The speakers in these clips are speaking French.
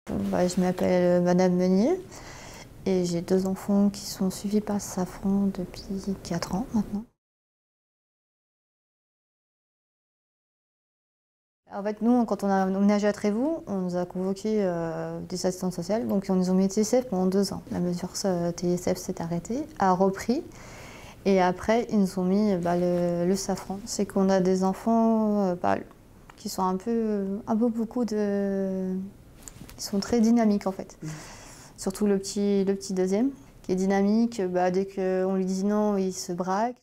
Je m'appelle Madame Meunier et j'ai 2 enfants qui sont suivis par Safran depuis 4 ans maintenant. En fait, nous, quand on a emménagé à Trévoux, on nous a convoqué des assistantes sociales, donc on nous a mis TSF pendant 2 ans. La mesure TSF s'est arrêtée, a repris, et après ils nous ont mis le Safran. C'est qu'on a des enfants qui sont ils sont très dynamiques en fait. Surtout le petit deuxième, qui est dynamique, dès qu'on lui dit non, il se braque.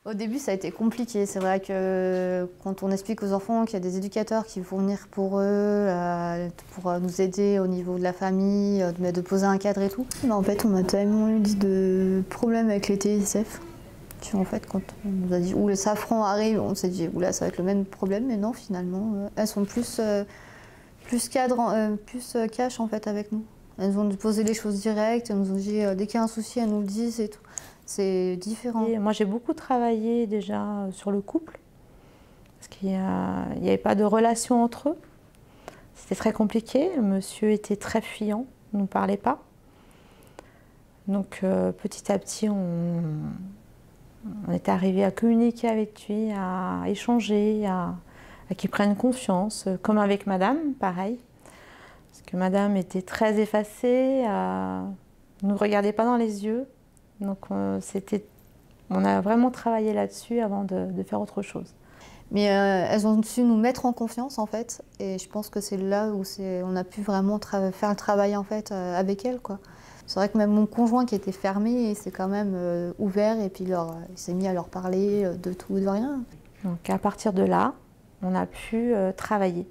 Au début, ça a été compliqué. C'est vrai que quand on explique aux enfants qu'il y a des éducateurs qui vont venir pour eux, pour nous aider au niveau de la famille, de poser un cadre et tout. En fait, on a tellement eu de problèmes avec les TSF. En fait, quand on nous a dit où le Safran arrive, on s'est dit oula, ça va être le même problème, mais non, finalement, elles sont plus cadres, plus cash en fait avec nous. Elles ont posé les choses directes, elles nous ont dit dès qu'il y a un souci, elles nous le disent et tout. C'est différent. Et moi, j'ai beaucoup travaillé déjà sur le couple, parce qu'il n'y avait pas de relation entre eux. C'était très compliqué. Le monsieur était très fuyant, ne nous parlait pas. Donc petit à petit, on est arrivé à communiquer avec lui, à échanger, à qu'il prenne confiance, comme avec madame, pareil. Parce que madame était très effacée, ne nous regardait pas dans les yeux. Donc on a vraiment travaillé là-dessus avant de faire autre chose. Mais elles ont su nous mettre en confiance en fait, et je pense que c'est là où on a pu vraiment faire le travail en fait avec elles, quoi. C'est vrai que même mon conjoint qui était fermé, il s'est quand même ouvert et puis il s'est mis à leur parler de tout et de rien. Donc à partir de là, on a pu travailler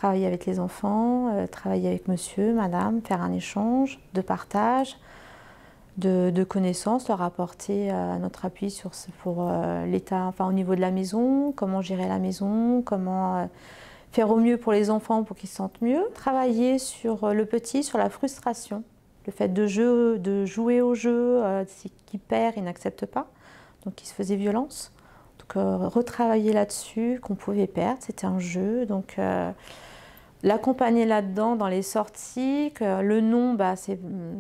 avec les enfants, travailler avec monsieur, madame, faire un échange de partage, de connaissances, leur apporter notre appui pour l'état, enfin au niveau de la maison, comment gérer la maison, comment faire au mieux pour les enfants pour qu'ils se sentent mieux. Travailler sur le petit, sur la frustration, le fait de jouer au jeu, qu'il perd, il n'accepte pas, donc il se faisait violence. Donc retravailler là-dessus, qu'on pouvait perdre, c'était un jeu, donc l'accompagner là-dedans dans les sorties, que le non,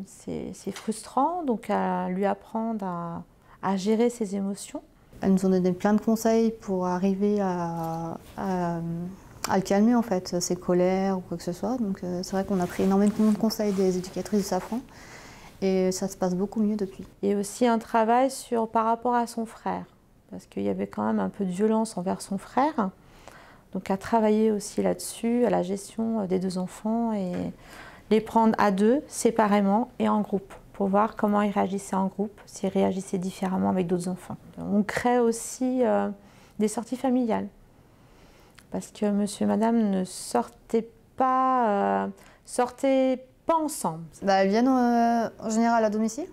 c'est frustrant, donc à lui apprendre à gérer ses émotions. Elles nous ont donné plein de conseils pour arriver à le calmer en fait, ses colères ou quoi que ce soit. Donc c'est vrai qu'on a pris énormément de conseils des éducatrices du Safran et ça se passe beaucoup mieux depuis. Et aussi un travail par rapport à son frère, parce qu'il y avait quand même un peu de violence envers son frère. Donc à travailler aussi là-dessus, à la gestion des 2 enfants et les prendre à 2, séparément et en groupe, pour voir comment ils réagissaient en groupe, s'ils réagissaient différemment avec d'autres enfants. On crée aussi des sorties familiales, parce que monsieur et madame ne sortaient pas ensemble. Elles viennent en général à domicile.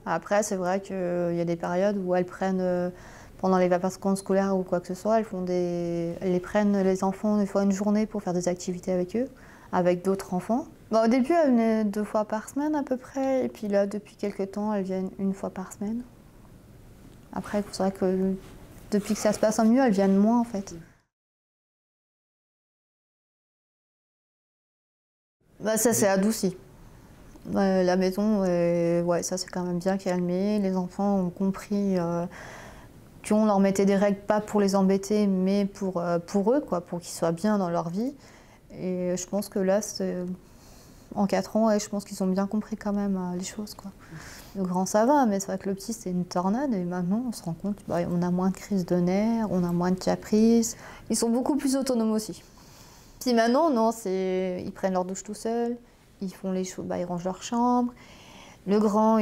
Après, c'est vrai qu'il y a des périodes où elles prennent... pendant les vacances scolaires ou quoi que ce soit, elles les prennent les enfants des fois une journée pour faire des activités avec eux, avec d'autres enfants. Au début, elles venaient 2 fois par semaine à peu près, et puis là, depuis quelques temps, elles viennent 1 fois par semaine. Après, c'est vrai que depuis que ça se passe mieux, elles viennent moins en fait. Ça s'est adouci. La maison, ouais, ça c'est quand même bien calmé. Les enfants ont compris qu'on leur mettait des règles, pas pour les embêter, mais pour eux, quoi, pour qu'ils soient bien dans leur vie. Et je pense que là, en 4 ans, je pense qu'ils ont bien compris quand même les choses, quoi. Le grand, ça va, mais c'est vrai que le petit, c'est une tornade. Et maintenant, on se rend compte on a moins de crises de nerfs, on a moins de caprices. Ils sont beaucoup plus autonomes aussi. Puis maintenant, non, ils prennent leur douche tout seuls, ils font les choses, ils rangent leur chambre. Le grand,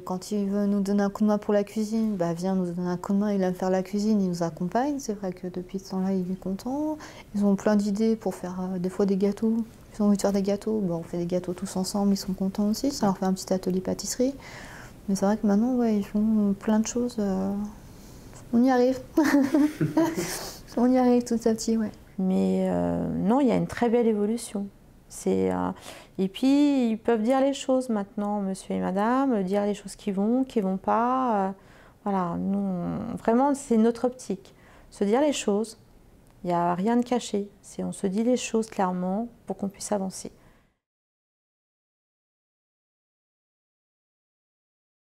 quand il veut nous donner un coup de main pour la cuisine, vient nous donner un coup de main, il aime faire la cuisine, il nous accompagne. C'est vrai que depuis ce temps-là, il est content. Ils ont plein d'idées pour faire des fois des gâteaux. Ils ont envie de faire des gâteaux, on fait des gâteaux tous ensemble, ils sont contents aussi. Ça leur fait un petit atelier pâtisserie. Mais c'est vrai que maintenant, ouais, ils font plein de choses. On y arrive. On y arrive tout à petit, ouais. Mais non, il y a une très belle évolution. Et puis, ils peuvent dire les choses maintenant, monsieur et madame, dire les choses qui vont pas. Voilà, nous, vraiment, c'est notre optique. Se dire les choses, Il n'y a rien de caché. On se dit les choses clairement pour qu'on puisse avancer.